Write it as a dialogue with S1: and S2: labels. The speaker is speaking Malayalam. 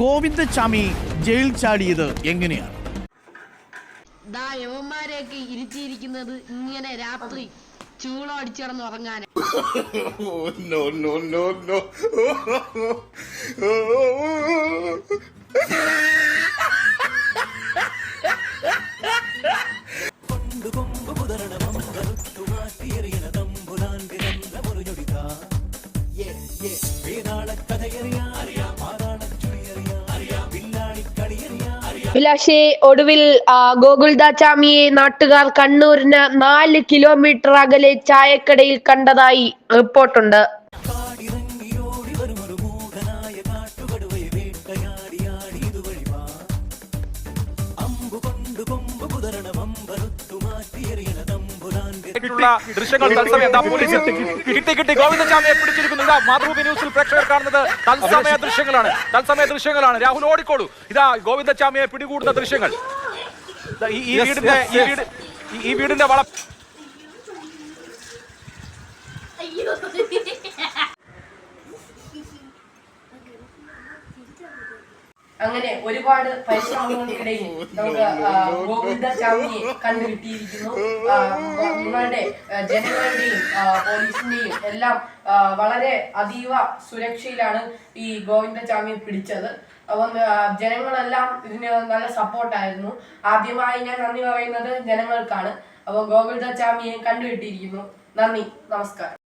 S1: ഗോവിന്ദച്ചാമി ജയിൽ ചാടിയത് എങ്ങനെയാണ്?
S2: യവന്മാരെയൊക്കെ ഇരുത്തിയിരിക്കുന്നത് ഇങ്ങനെ രാത്രി ചൂളം അടിച്ചിടന്ന് ഉറങ്ങാൻ.
S3: അഭിലാഷേ, ഒടുവിൽ ഗോകുൽദാച്ചാമിയെ നാട്ടുകാർ കണ്ണൂരിന് 4 കിലോമീറ്റർ അകലെ ചായക്കടയിൽ കണ്ടതായി റിപ്പോർട്ടുണ്ട്.
S4: ദൃശ്യങ്ങൾ തത്സമയം കിട്ടി ഗോവിന്ദച്ചാമിയെ പിടിച്ചിരിക്കുന്നു. മാതൃഭൂമി ന്യൂസിൽ പ്രേക്ഷകർ കാണുന്നത് തത്സമയ ദൃശ്യങ്ങളാണ്. രാഹുൽ ഓടിക്കോളൂ. ഇതാ ഗോവിന്ദച്ചാമിയെ പിടികൂടുന്ന ദൃശ്യങ്ങൾ. ഈ വീടിന്റെ വള
S3: അങ്ങനെ ഒരുപാട് പരിശ്രമങ്ങൾക്കിടയിൽ നമുക്ക് ഗോകുൽദാച്ചാമിയെ കണ്ടുകിട്ടിയിരിക്കുന്നു. നിങ്ങളുടെ ജനങ്ങളുടെയും പോലീസിന്റെയും എല്ലാം വളരെ അതീവ സുരക്ഷയിലാണ് ഈ ഗോവിന്ദച്ചാമിയെ പിടിച്ചത്. അപ്പം ജനങ്ങളെല്ലാം ഇതിന് നല്ല സപ്പോർട്ടായിരുന്നു. ആദ്യമായി ഞാൻ നന്ദി പറയുന്നത് ജനങ്ങൾക്കാണ്. അപ്പോൾ ഗോകുൽദാച്ചാമിയെ കണ്ടുകിട്ടിയിരിക്കുന്നു. നന്ദി, നമസ്കാരം.